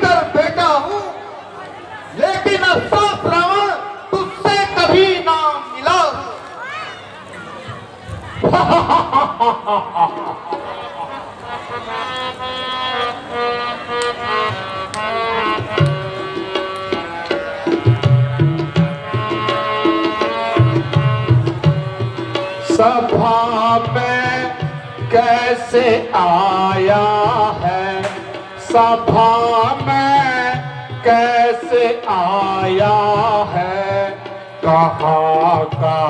कर बेटा हूँ, लेकिन अफसोस रावण तुझसे कभी ना मिला। सभा में कैसे आया है, सभा में कैसे आया है, कहाँ का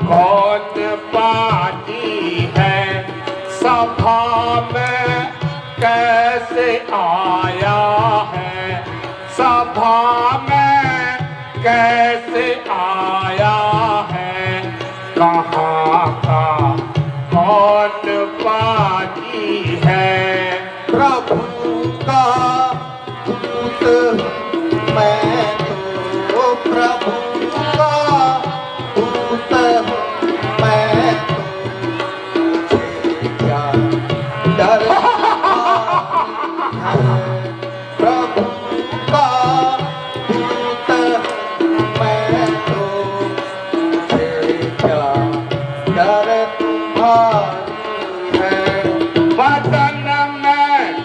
कौन पानी है, सभा में कैसे आया है, सभा में कैसे आया है, कहाँ का कौन पानी है। प्रभु का दूत मैं तो, प्रभु का दूत मैं तो, मुझे क्या डर है। प्रभु का दूत मैं तो, मुझे क्या डर तुम्हारी है। बदन में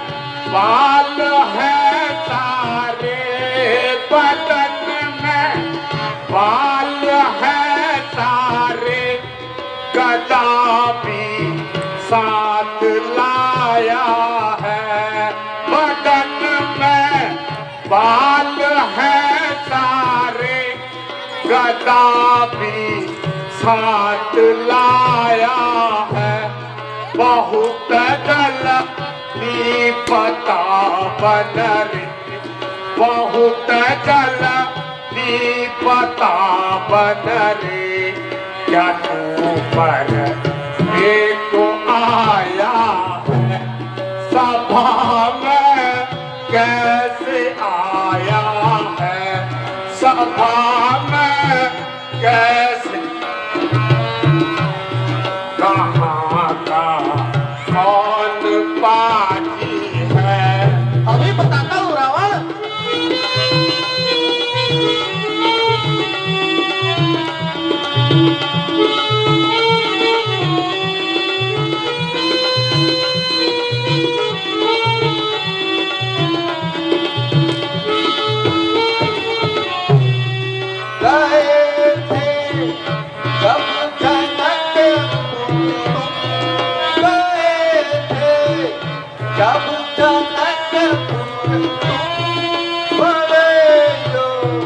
बाल है सारे, बदन में बाल है सारे, गदा भी साथ लाया है, बदन में बाल है सारे, गदा भी साथ लाया है, बहुत जल पता बनरे, बहुत जल पता बनरे, क्या तू पर एक आया है, सभा में कैसे आया है, सभा में कैसे, कहाँ का कौन पानी है। अभी बताता हूँ रावण। गए थे जब जनकपुर तुम, गए थे जब जनकपुर तुम, बड़े लोग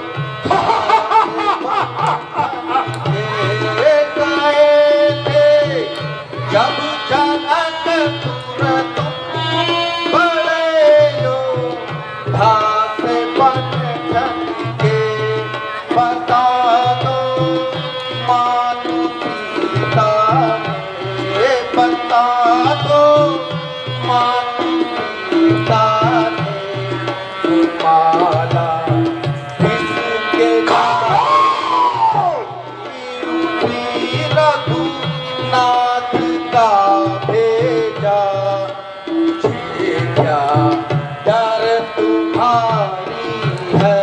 गए थे जब जनकपुर तुम, बड़े लोग घास बन के बता दो मानु सीता ने, बता दो मानु सीता ने, माला किसके रघुनाथ का भेजा, मुझे क्या डर तुम्हारी है।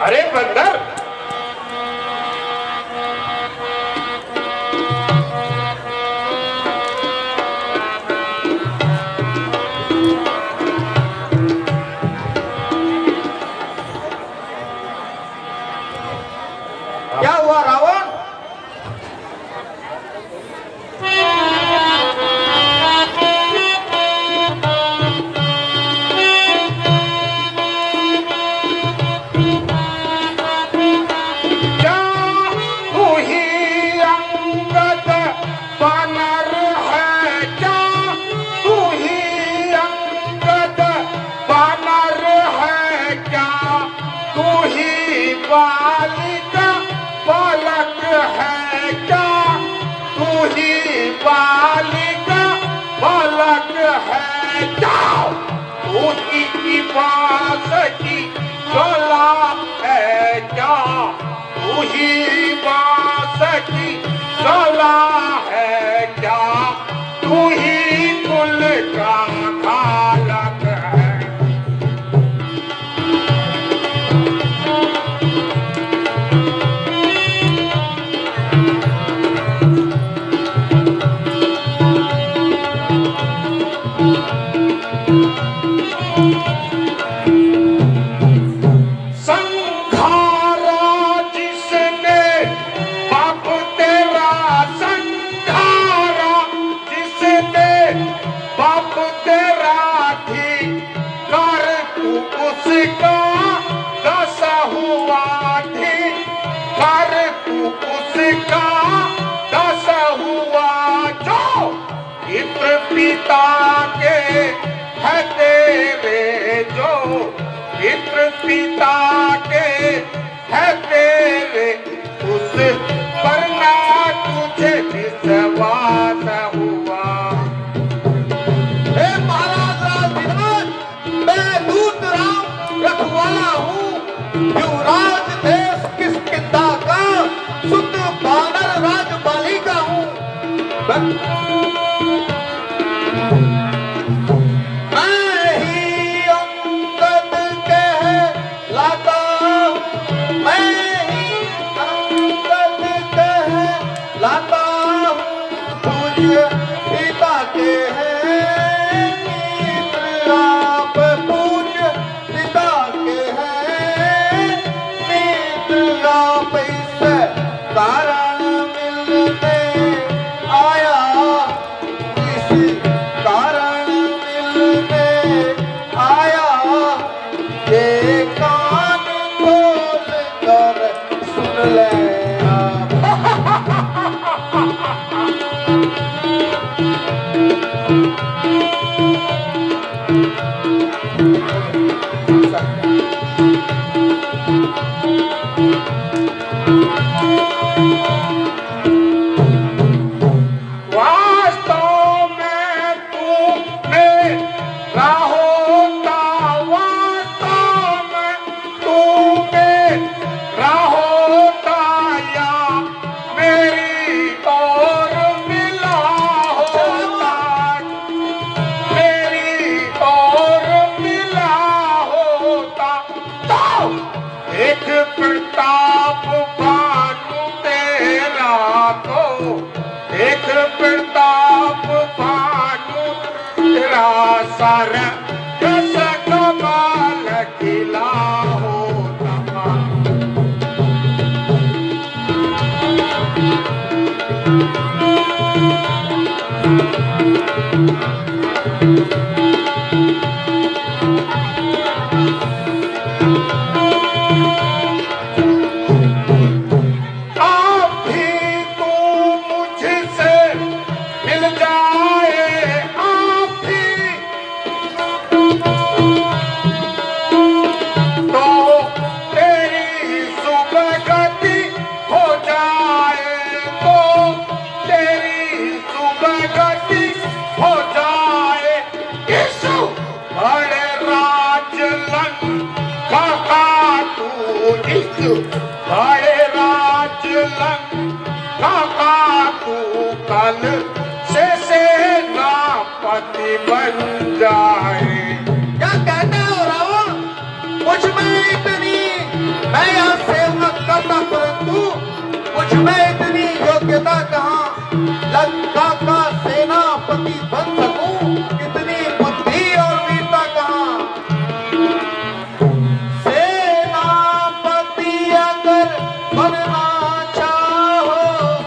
अरे बंदर, ही बांस की गला है क्या, तू ही कुल का खालक है। उसका दस हुआ थी, कर तू उसका दस हुआ जो पितृ पिता के है तेरे, जो पितृ पिता के है तेरे, उस पर ना तुझे विश्वास हुआ। हे महाराज राजविराज, मैं दूत राम रखवाला हूँ, युवराज देश किष्किंधा का शुद्ध वानर राज बालिका हूँ। मैं ही अंगद कहलाता हूँ, मैं ही अंगद कहलाता हूँ, पूज्य पिता के हैं मित्र आप, पूज्य पिता के हैं मित्र आप, इससे कारण मिलने आया, इसी कारण मिलने आया, ये कान खोल कर सुन ले आप। वास्तव में तू मेरा होता, वास्तव में तू मेरा होता, या मेरी और मिला होता, मेरी और मिला होता, तो एक प्रताप भानु तेरा, तो एक प्रताप भानु तेरा, सारा रस कमाल खिला होता। आप भी तू मुझसे मिल जाए, आप भी तो तेरी सुबह गति हो जाए, तो तेरी सुबह गति हो जाए। यीशु बड़े राज लंका का तू, यीशु बड़े राज लंका का तू, कल से सेनापति बन जाए। क्या कहते हो रावण, मुझ में इतनी, मैं यहाँ सेवा करता परंतु मुझ में इतनी योग्यता कहाँ, लंका का सेनापति बन सकूं, इतनी बुद्धि और वीरता कहाँ। सेनापति अगर बनना चाहो,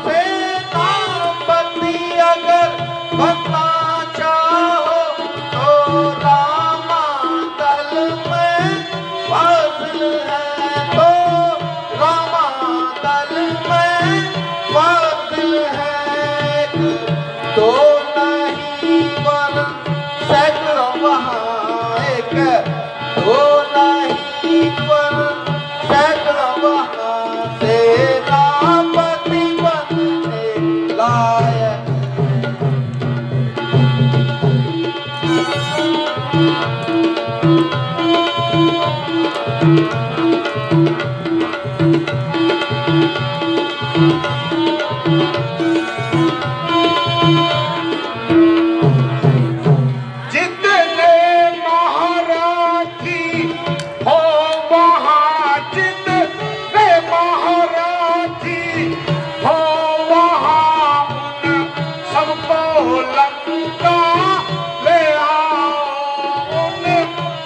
सेनापति अगर बनना चाहो, तो रामादल में फासिल है, तो रामादल में फासिल है, तो नहीं वरन सैकड़ों वहाँ एक, तो नहीं वरन सैकड़ों वहाँ सेनापति बनने लायक। जितने महाराजी हो वहाँ, जितने महाराजी हो वहाँ, उन सबको लंका ले आओ, उन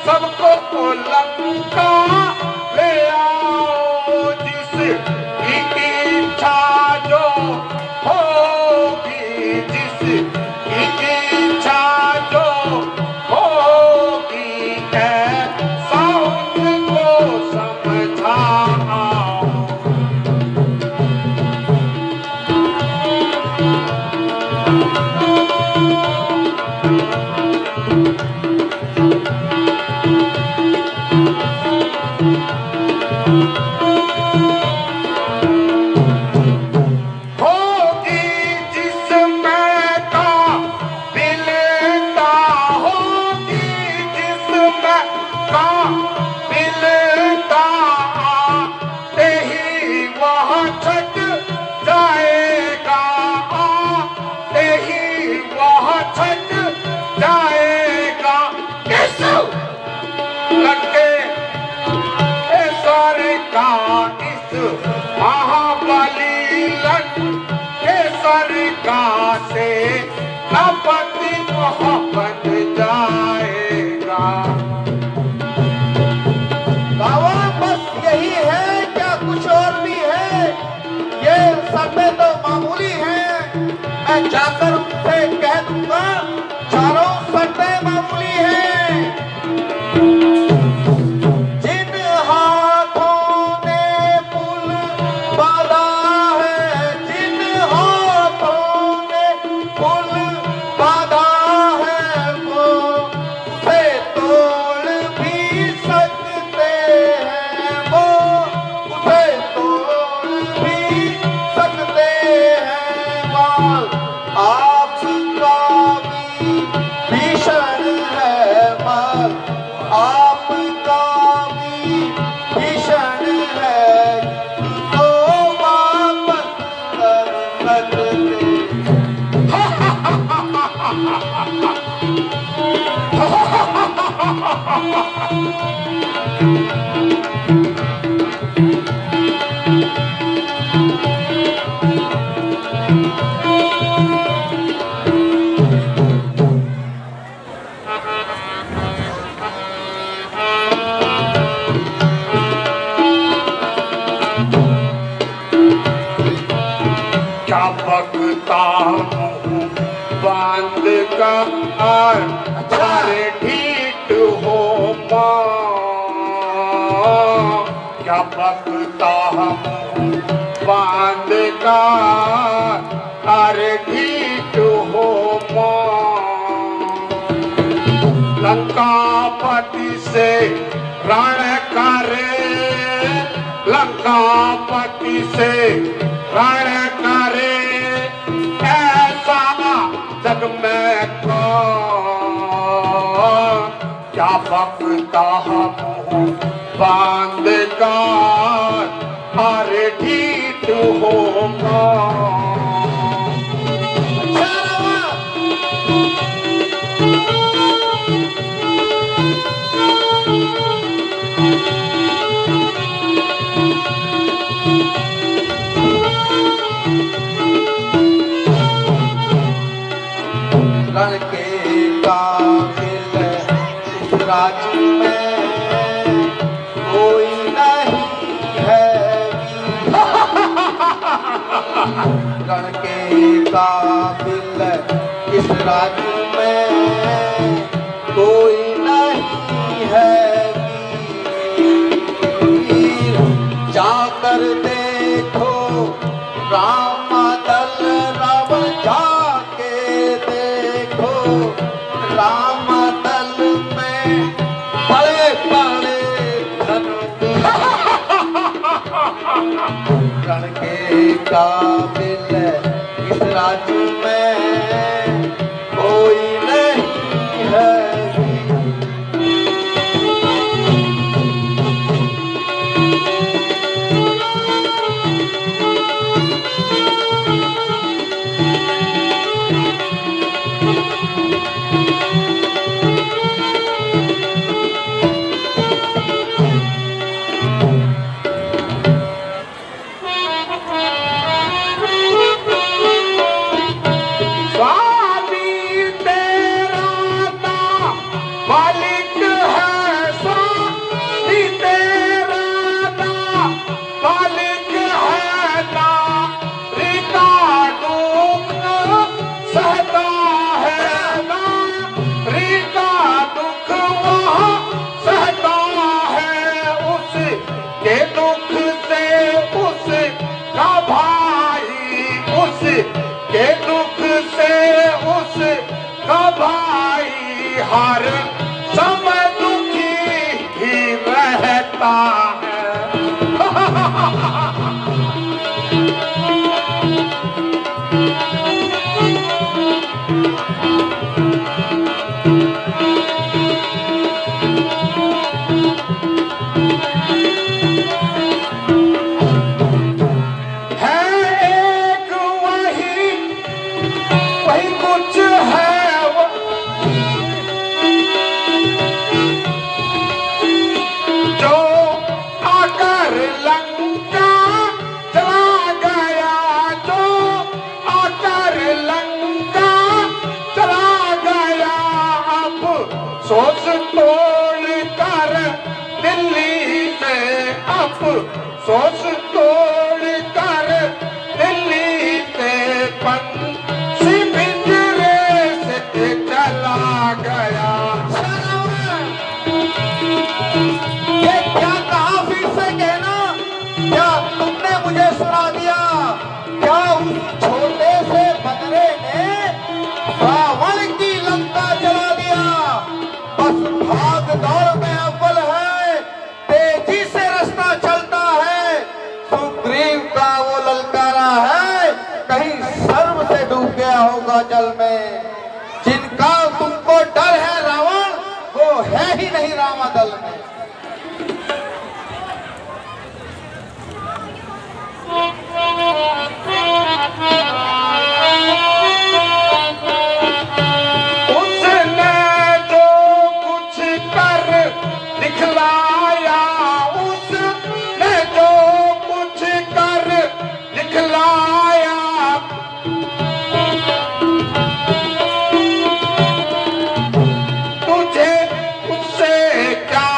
सबको लंका ले आओ, जिसकी इच्छा जो होगी, जिसकी इच्छा जो होगी, ऐसा उनको समझाओ। होगी जिसमें काबिलता, होगी जिसमें काबिलता, आते ही वह छट जाएगा, आते ही वह छट जाएगा। यीशु लगे सारे का इस महाबली केसर का से नपति मोहब्बत जाएगा। बाबा बस यही है क्या कुछ और भी है? ये शर्तें तो मामूली हैं, मैं जाकर उनसे कह दूंगा चारों शर्तें मामूली हैं। जिन हाथों ने पुल बांधा है, जिन हाथों ने पुल बांधा है, वो उसे तोड़ भी सकते हैं, वो उसे तोड़ भी सकते हैं। माल आपका भी भीषण है, माल आपका भी भीषण है, तो वापस कर सकते। क्या बकता मुँह बांध कर, अरे ढीठ हो माँ, क्या बकता मुँह बांध कर, अरे ढीठ हो माँ। लंकापति से रण करे, लंकापति से रण करे, ऐसा जग में कौन? क्या बकता मुँह बांध कर, अरे ढीठ हो माँ। रण के काबिल इस राज्य में कोई नहीं है। रण के काबिल इस राज्य में कोई नहीं है। वीर जाकर देखो राम दल, रावण जाके देखो राम दल में बड़े बड़े रण के काबिल इस राज्य में कोई नहीं है। उसके दुख से उसका भाई हर समय दुखी ही रहता है। सोच तोड़ कर दिल्ली में सोच तोड़ कर दिल्ली में पंछी पिंजरे से चला गया। ये क्या कहा, फिर से कहना। क्या तुमने मुझे सुना दिया? क्या उस छोटे से बकरे ने रावण की लंका जला दिया? बस भाग दौड़ में अव्वल है, तेजी से रास्ता चलता है। सुग्रीव का वो ललकारा है, कहीं सर्व से डूब गया होगा जल में। जिनका तुमको डर है रावण, वो है ही नहीं रामादल में। उसने जो कुछ कर दिखलाया, उसने जो कुछ कर दिखलाया, तुझे उससे क्या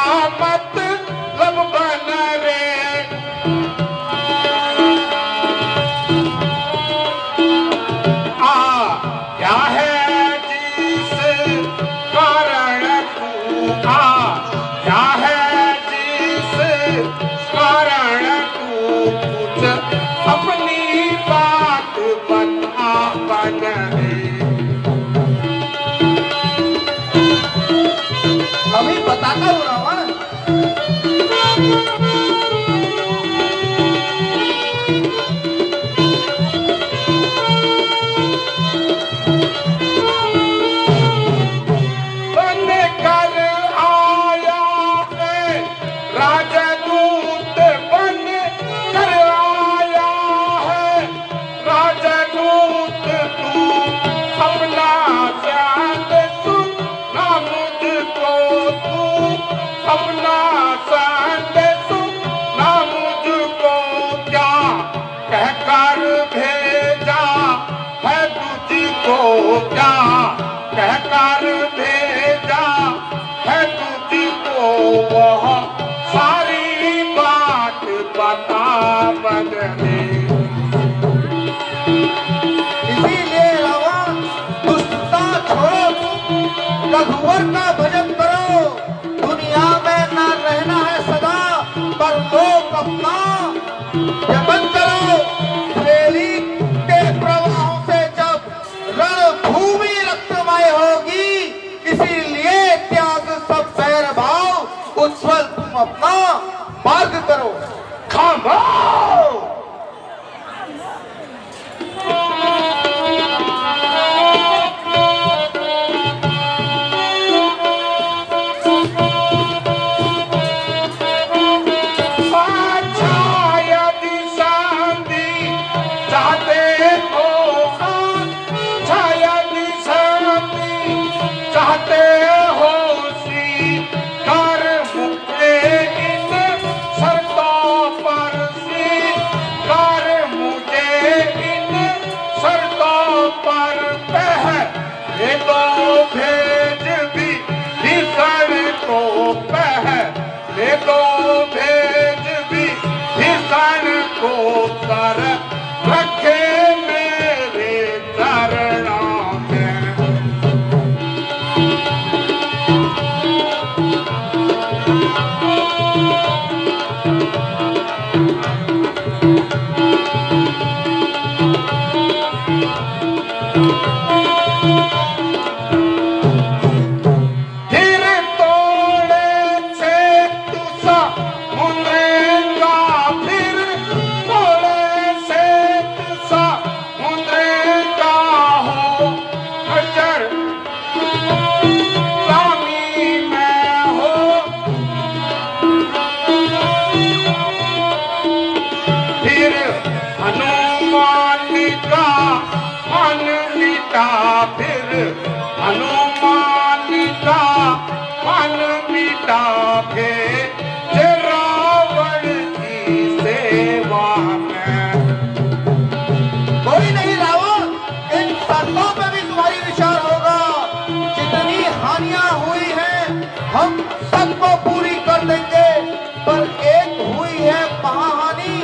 का मन मिटा फिर हनुमान का मन मिटा फिर रावण की सेवा में। कोई नहीं रावण, इन शर्तों पे भी तुम्हारी विचार होगा। जितनी हानियां हुई हैं हम सबको पूरी कर देंगे, पर एक हुई है महाहानि,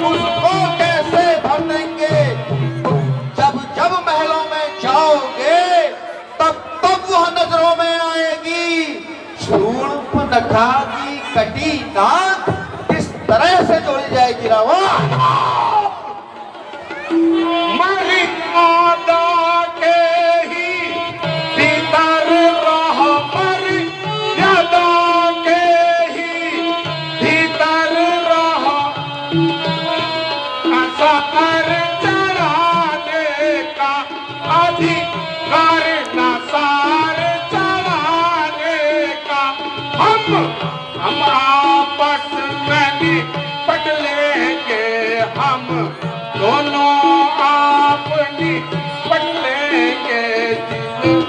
उसको कैसे भर देंगे। जब जब महलों में जाओगे तब तब वह नजरों में आएगी। शूर्पणखा की कटी नाक किस तरह से जोड़ी जाएगी रावण। मर्यादा के ही भीतर रह, मर्यादा के ही भीतर रह, सफर चढ़ाने का अधिकार न सार चढ़ाने का। हम आपस में निपट लेंगे, हम दोनों अपनी पट लेंगे दिल।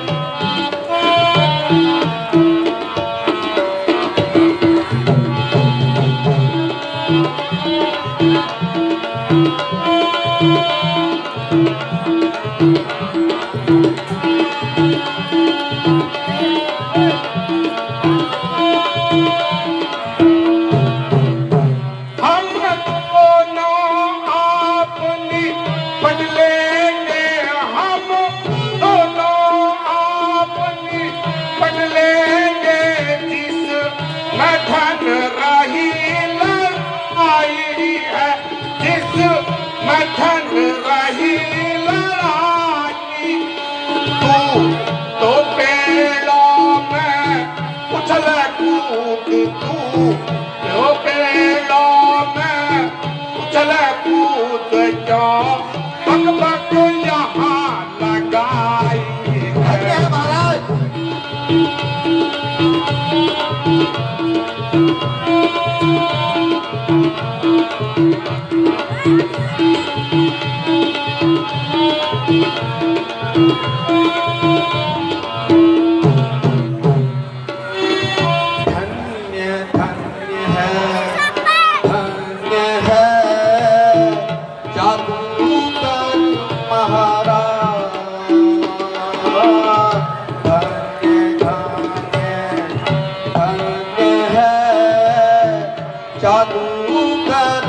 जादूगर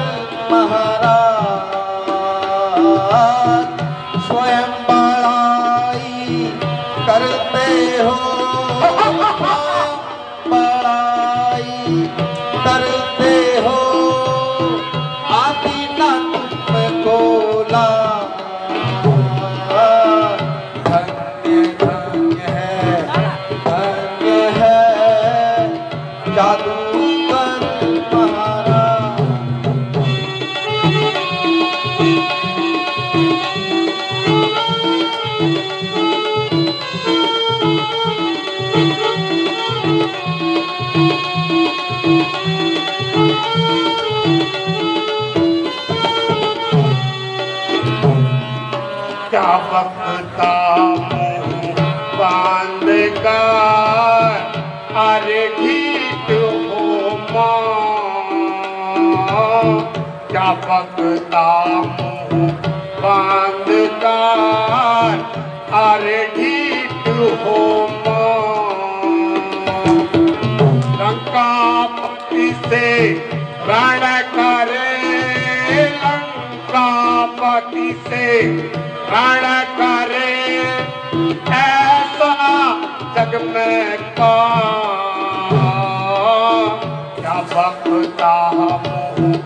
महाराज स्वयं बड़ाई करते हो, बड़ाई करते हो, आती ना तुमको ला। धन्य धन्य है जादूगर महाराज। क्या बकता मुँह बांध कर, अरे ठीक हो माँ। क्या बकता मुँह बांध कर, अरे ठीक हो माँ। लंकापति से रण करे, लंकापति से रण करे, ऐसा जग में कौन। क्या बकता मुँह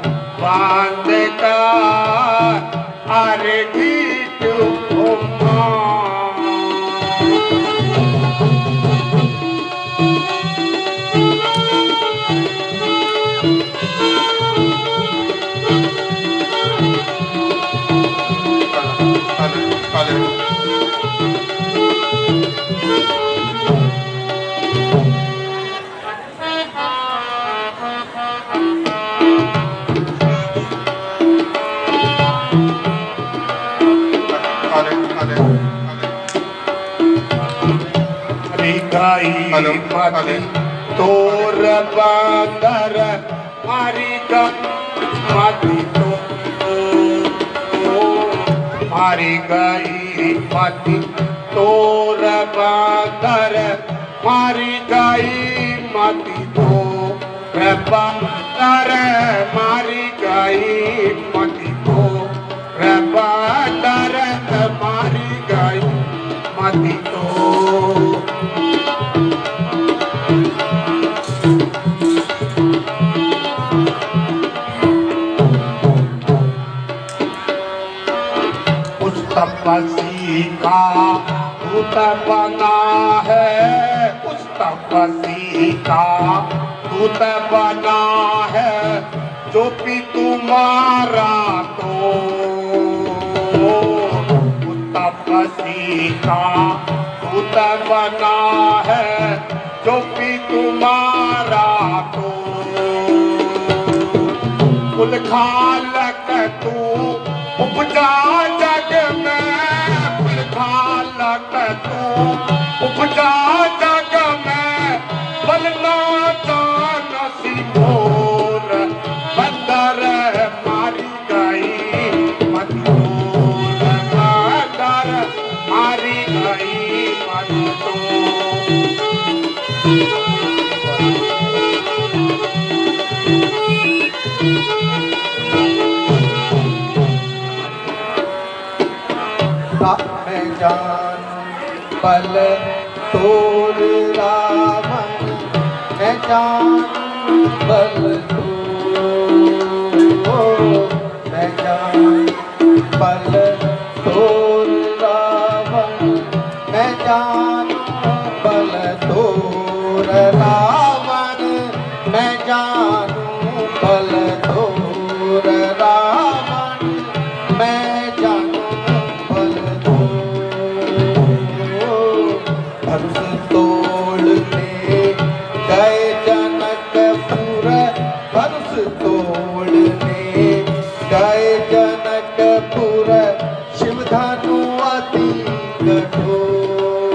बांध कर, अरे ठीक हो माँ। हेलो, मति हेलो। तोर बंदर मारी गई मति तो मारी गई मति तोर बंदर मारी गई मति तोर बंदर मारी गई मति तोर बंदर मारी गई मति तो तपसी का दूत बना है उस तपसी का दूत बना है जो भी तुम्हारा तो उस तपसी का दूत बना है जो भी तुम्हारा तो कुल खालक तू उपजा जग में कुल खालक तू उपजा जग में बलना जान सिंदूर बंदर मारी गई मति तोर बंदर मारी गई मति तो मैं जान पल तोर रावण मैं जान पल मैं जान पल तोर रावण मैं जान पल तोर रावण मैं जानू पल तोर रावण मैं जानू पल धनुष तोड़ने गए जनकपुर धनुष तोड़ने गए जनकपुर शिव धनु अति कठोर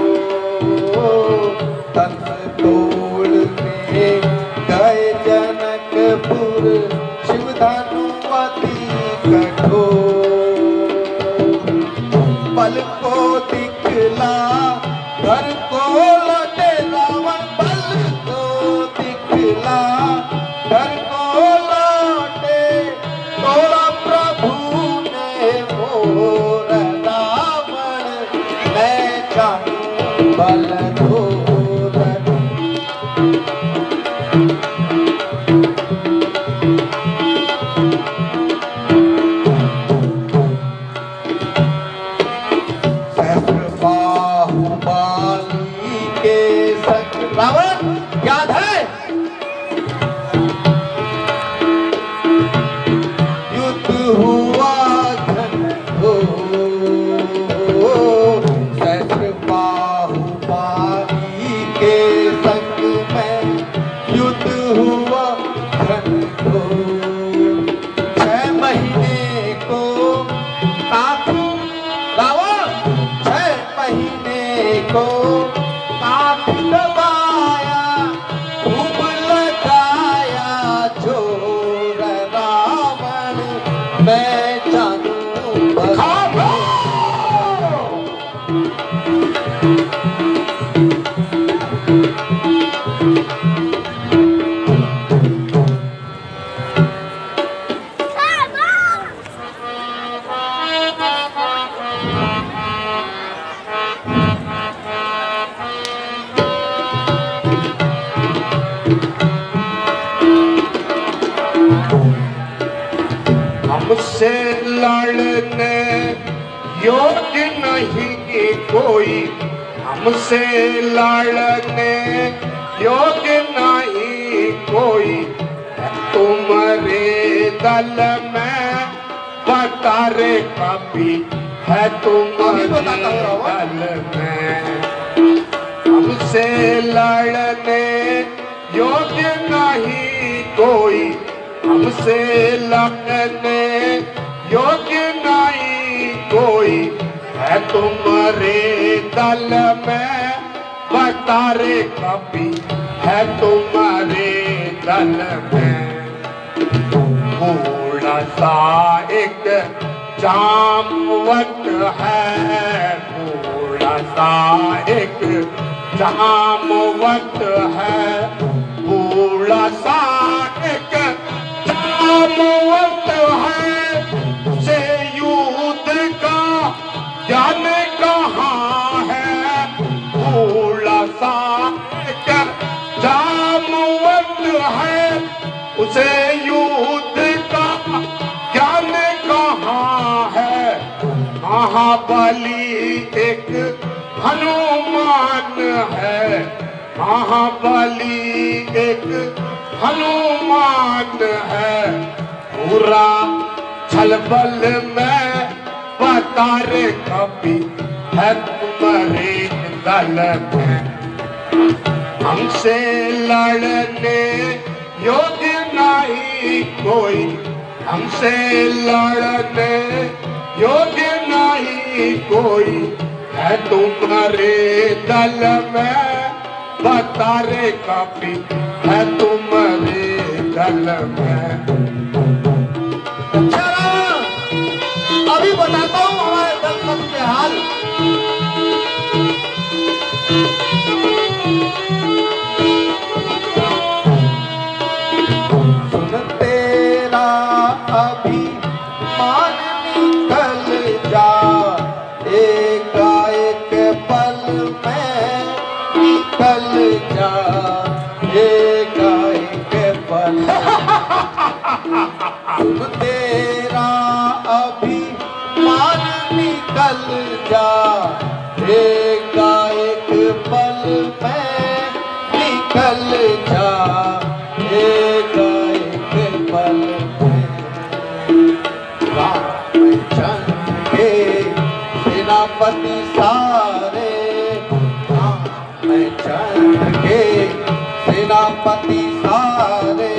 धनुष तोड़ने गए जनकपुर शिव धनु अति कठोर पल को दिखला घर को लौटे रावण बल को दिखला घर को लौटे तोड़ा प्रभु ने मोर रावण मैं जानू बल धोर बाहुबली के संग रावण याद है युद्ध हुआ घनघोर सहस्र बाहुबली के संग में युद्ध हुआ घनघोर 6 महीने को काफी रावण 6 महीने को काफी दबाया खूब लगाया जोर रावण मैं जानू बल हमसे लड़ने योग्य नहीं कोई हमसे लड़ने योग्य नहीं कोई तुम्हारे दल में बता रे कभी है तुम्हारे दल में हमसे लड़ने योग्य नहीं कोई हमसे लड़ने योग्य नहीं कोई है तुम्हारे दल में बता रे कभी है तुम्हारे दल में थोड़ा सा एक जामवत है, थोड़ा सा एक जामवत है, थोड़ा सा एक जामवत है। से युद्ध का ज्ञान कहाँ है, थोड़ा सा एक जामवत है। उसे युद्ध का ज्ञान कहाँ है। महाबली एक हनुमान है, महाबली एक हनुमान है। पूरा छलबल में बता रे कभी है तुम्हारे दल में हमसे लड़ने योग्य नहीं कोई, हमसे लड़ने योग्य नहीं कोई है तुम्हारे दल में। बता रे कभी है तुम्हारे दल में। चलो अभी बताता हूँ हमारे दल के हाल। सुन तेरा अभी मान निकल जा, एक पल में निकल जा, एक पल। सुन तेरा अभी मान निकल जा, एक पल में निकल जा, एक पल में। रामचंद्र के सेनापति सारे, रामचंद्र के सेनापति सारे,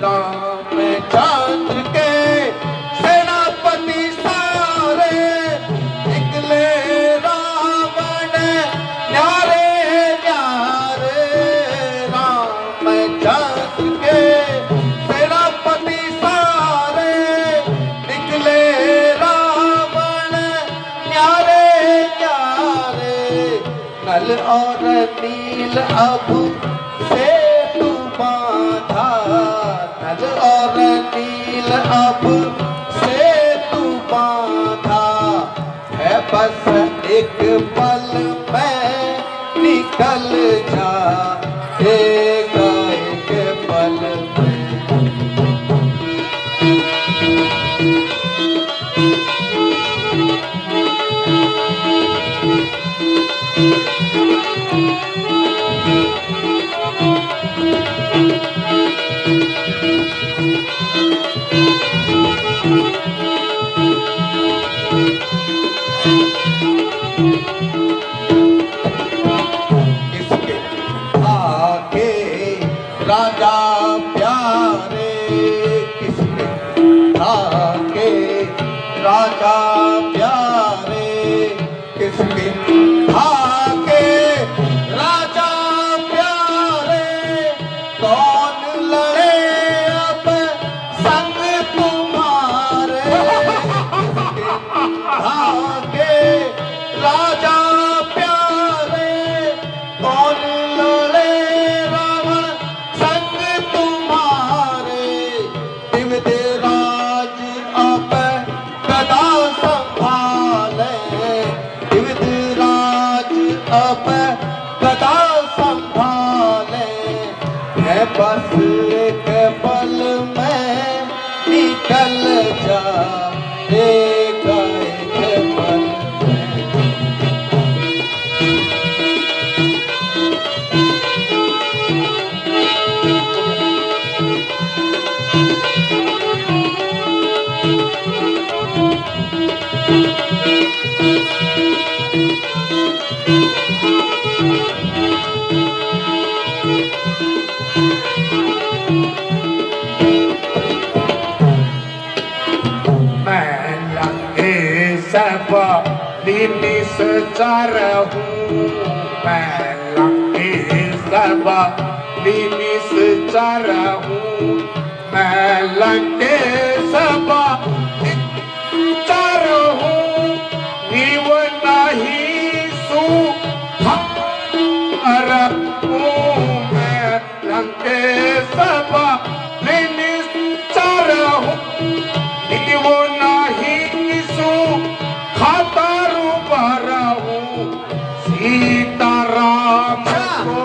रामचंद्र के सेनापति सारे निकले रावण न्यारे न्यारे। रामचंद्र के सेनापति सारे निकले रावण न्यारे न्यारे। नल और नील अब से तू बांधा, नल और नील अब से तू बांधा है। बस एक पल में निकल जा, एक पल में। किसके आके राजा प्यारे, किसके आके राजा प्यारे, किसके आके राजा प्यारे। कौन लड़े अब संग तुम्हारे, किसके आके राजा प्यारे। कौन लड़े रावण संग तुम्हारे। दिव्यराज अब गदा संभाले, दिव्यराज अब गदा संभाले है। बस एक पल में निकल जा, एक पल में। सब निश्चर हूँ मैं सबा निश्चर हूँ मैं लंके सबा निश्चर हूँ जीव नहीं सुधार हूँ मैं लंके सबा निश्चर हूँ जीव नहीं सुधार हूँ सीताराम को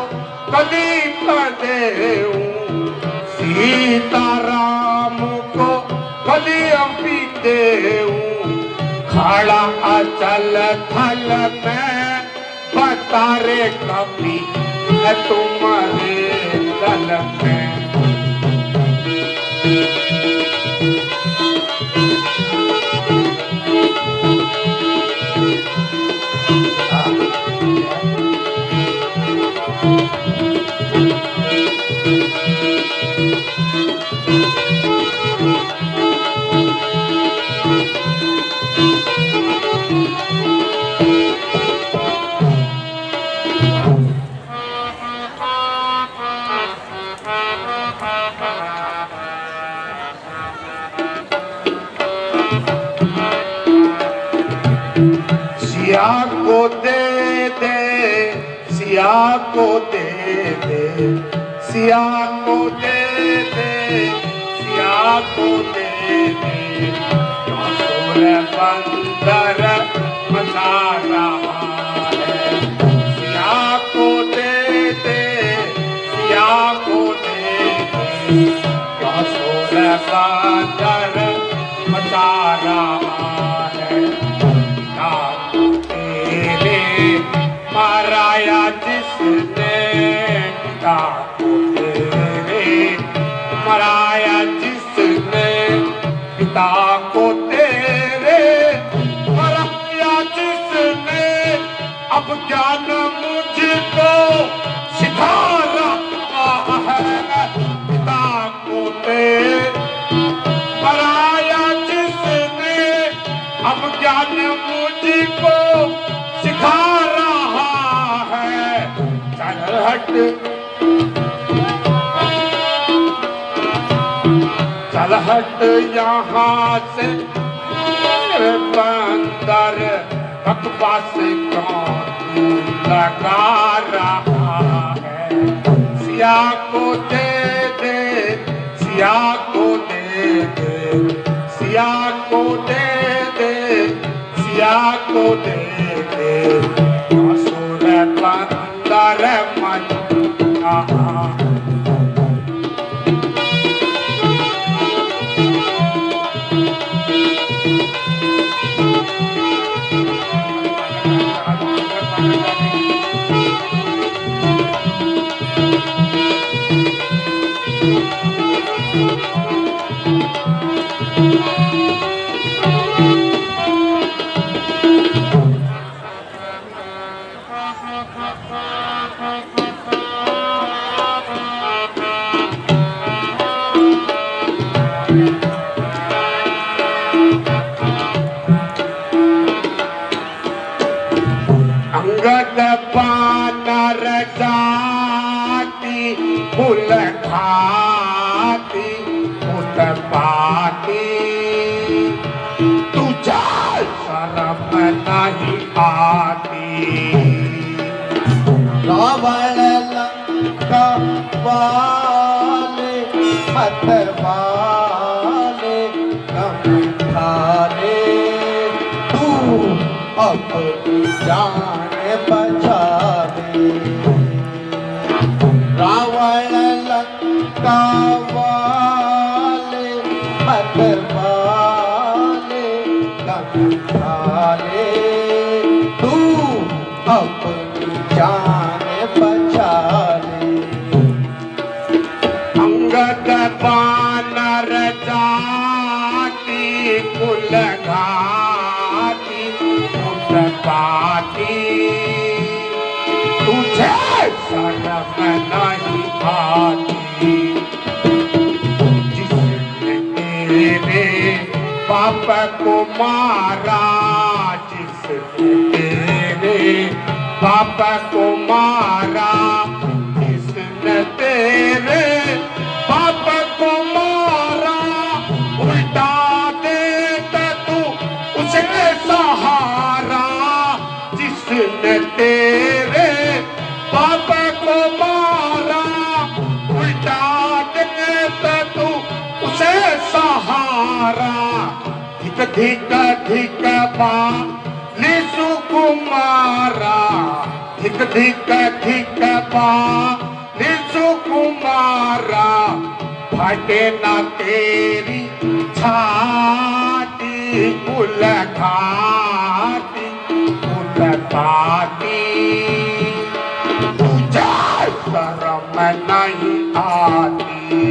कदी देऊं सीताराम को कदी अम्पी देऊं खड़ा अचल थल में बता रे कभी तुम्हारे दल में सिया को दे दे सिया को दे दे सिया को दे दे सिया को दे दे सुर बंदर मचा रहा है सिया को दे दे सिया को दे दे सुर बंदर मचा रहा है मराया जिसने पिता को तेरे मराया जिसने पिता को तेरे मराया जिसने अब ज्ञान मुझको सिखा रहा है पिता को तेरे मराया जिसने अब ज्ञान मुझको सिखा रहा है चल हट चल हट यहाँ से बंदर बकवास कौन लगा रहा है सिया को दे दे सिया को दे दे सिया को दे दे सिया को दे सुर बंदर मन अंगद बानर जाती फूल खाती फूल पाती तुझे शर्म नहीं आती रावण लंका वाले मत वाले कम खाले तू अपनी जान बचा दे रावण लंका वाले मत वाले कम खाले तू अपनी जान बचा ले अंगद बानर जाती कुल घाती फूल पाती तुझे शर्म नहीं आती जिसने तेरे बाप को मारा जिसने तेरे बाप को मारा धिक धिक बाली सुकुमारा धिक धिक धिक बाली सुकुमारा फटे न तेरी छाती फूल खाती फूल खाती तुझे शर्म नहीं आती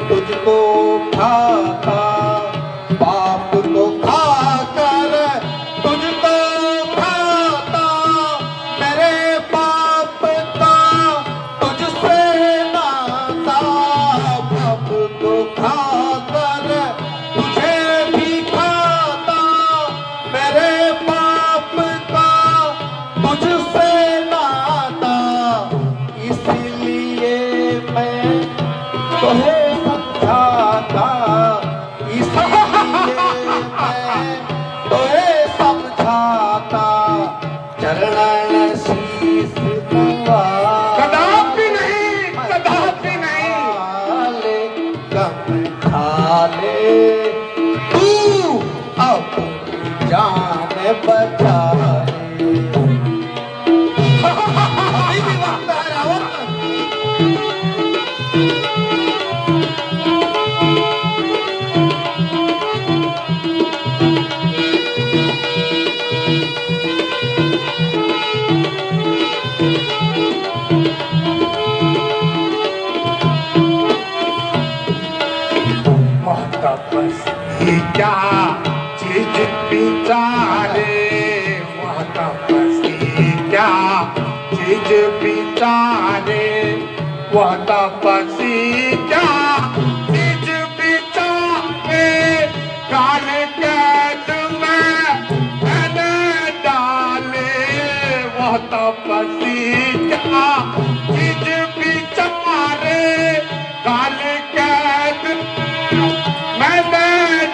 तुझको खाता बाप को खाकर तुझको खाता मेरे बाप का तुझसे नाता बाप को खाकर तुझे भी खाता मेरे बाप का तुझसे नाता इसलिए मैं तुम्हें समझाता इसलिए मैं तुम्हें समझाता चरण शीश नवा कदापि नहीं ले कम खाले तू अपनी जान बचा ले अभी भी वक्त है रावण तपस्वी क्या चीज बिचारे वह तपस्वी क्या चीज बिचारे वह तपस्वी क्या चीज बिचारे काल कैद में मैंने डाले वह तपस्वी क्या चीज बिचारे काल कैद मैंने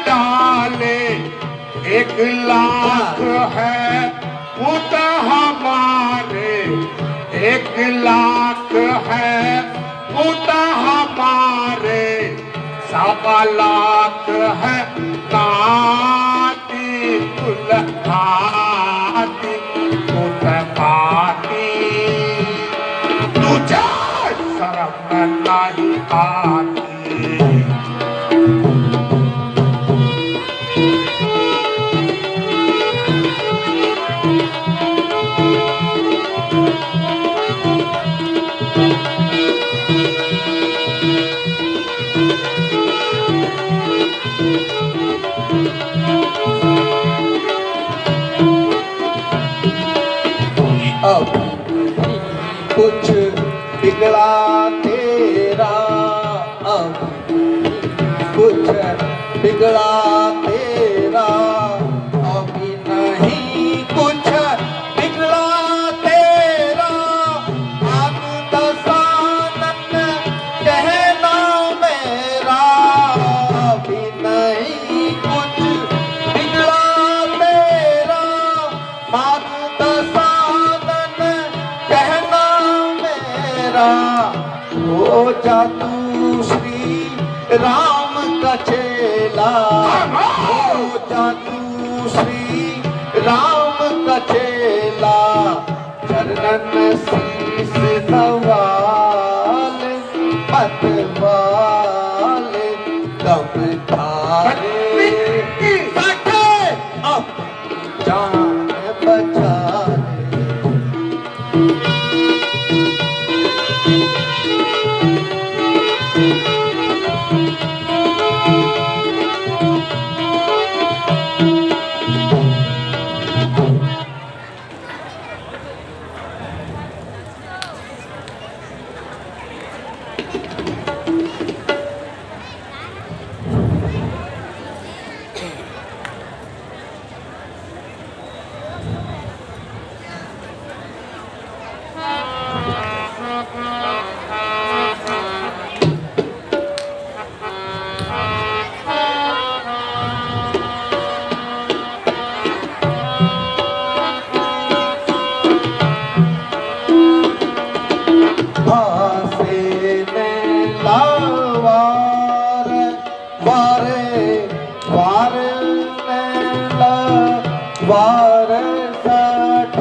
डाले 1,00,000 है पुत हमारे 1,00,000 है पुत हमारे 1,00,000 है नाती दुल्हाती पुत पाती तुझे शर्म नहीं आती अब कुछ बिगड़ा तेरा अब कुछ बिगड़ा तेरा अभी नहीं कुछ बिगड़ा तेरा आनंद सानंद कहना मेरा अभी नहीं कुछ बिगड़ा तेरा आनंद सानंद कहना मेरा हो जा तू श्री राम का चेला हो जा तू श्री राम का चेला चरणन शीस नवाल मतवाल दम थारे सके अब जान बचा ले लवार वारे वार लवार सठ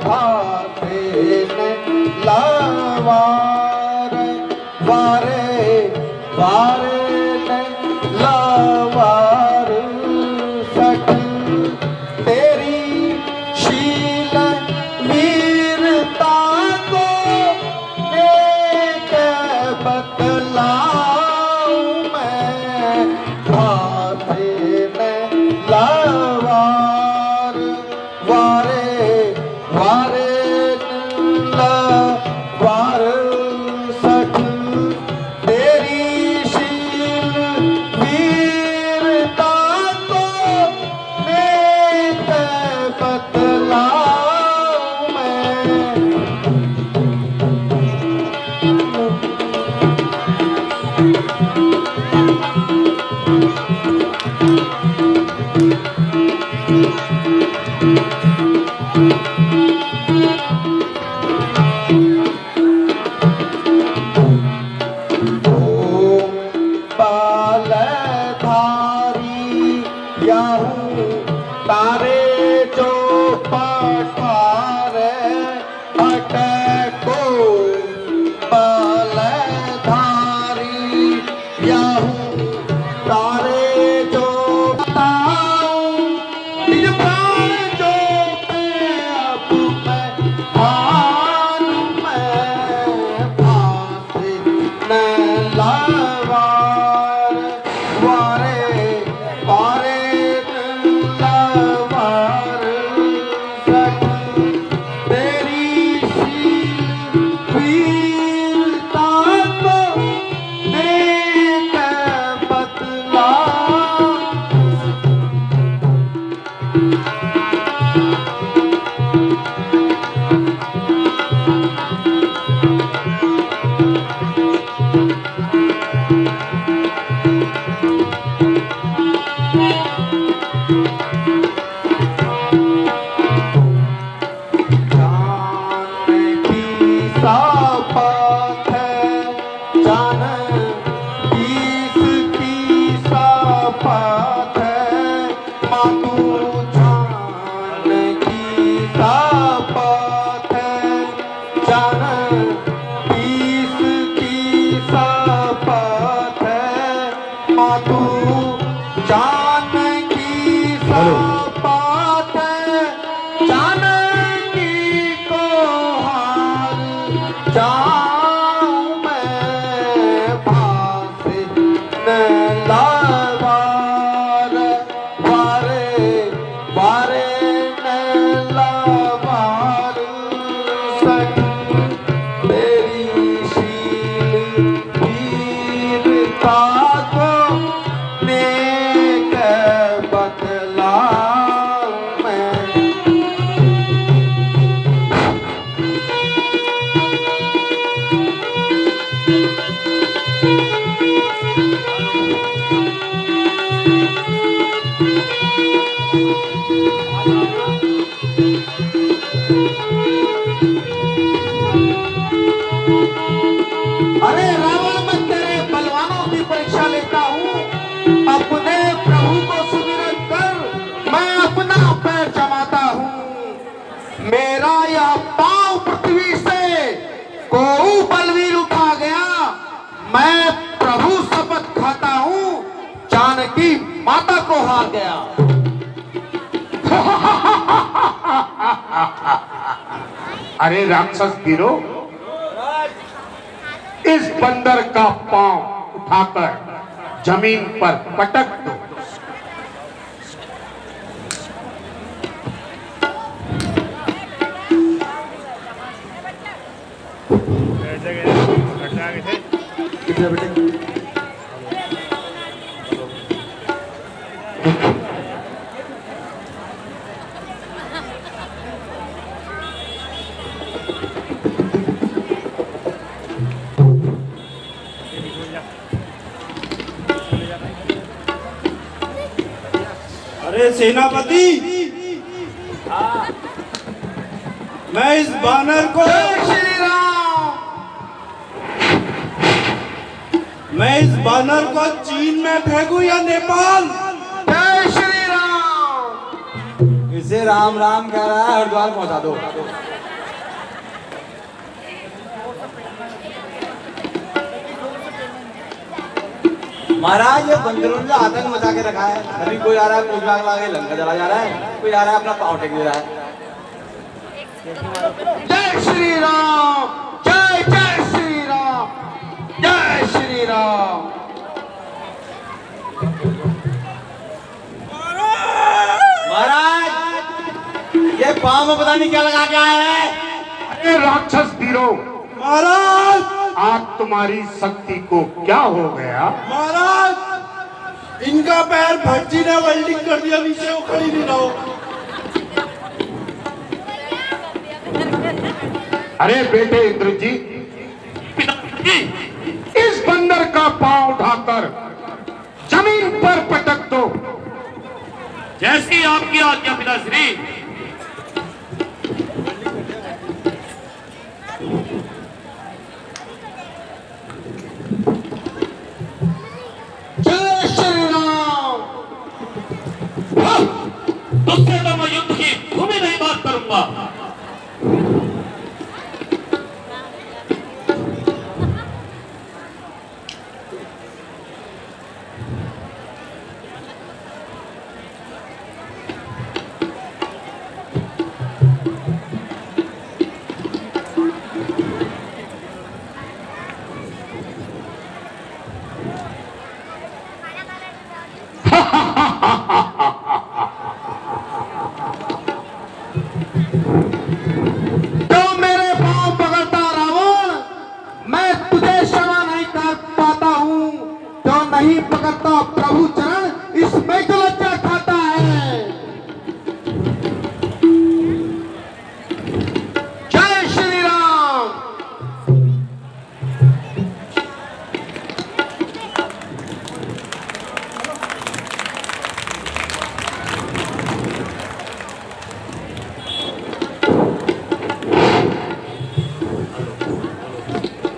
भाते लवार वारे वारे लवार सठ तेरी शील वीरता को एक बतलाऊं मैं भाते लवार वारे वारे लवार सठ तेरी शील वीरता को एक बतलाऊं मैं बालधारी याहू तारे जो पठार अटको बालधारी याहू तारे जो बताऊं निज प्राण जो पे अब मैं भानु मैं भासे न लवार वारे वारे लवार सठ तेरी शील वीरता को देख बतला सापथ जान बीस की सापथ मातू जान की सापथ जान बीस की सापथ मातू जान की सापथ जान की को हार जाऊं मैं भासे न लवार वारे वारे न लवार सठ तेरी शील वीरता को नेक बतलाऊं मैं अरे रावण, मैं तेरे बलवानों की परीक्षा लेता हूँ। अपने प्रभु को सुमिरन कर मैं अपना पैर जमाता हूँ। मेरा यह पांव पृथ्वी से को बलवीर उठा गया। मैं प्रभु शपथ खाता हूँ, जानकी माता को हार गया। अरे राक्षस गिरो, इस बंदर का पांव उठाकर जमीन पर पटक दो। अरे सेनापति, मैं इस बानर को जय श्री राम। मैं इस बानर को चीन में फेंकूं या नेपाल? जय श्री राम। इसे राम राम कह रहा है, हरिद्वार पहुंचा दो। महाराज ये बंदरों ने आतंक मचा के रखा है। अभी कोई आ रहा है पूछ भाग लाके लंका चला जा रहा है, कोई आ रहा है अपना पाँव टेक दे रहा है। जय श्री राम, जय जय श्री राम, जय श्री राम। महाराज ये पाँव में पता नहीं क्या लगा के आया है। अरे राक्षस वीरों, महाराज आज तुम्हारी शक्ति को क्या हो गया? महाराज इनका पैर भटजी ने वेल्डिंग कर दिया, नीचे वो खड़ी नहीं रहो। अरे बेटे इंद्रजीत, पिताजी, इस बंदर का पांव उठाकर जमीन पर पटक दो। जैसी आपकी आज्ञा पिताश्री।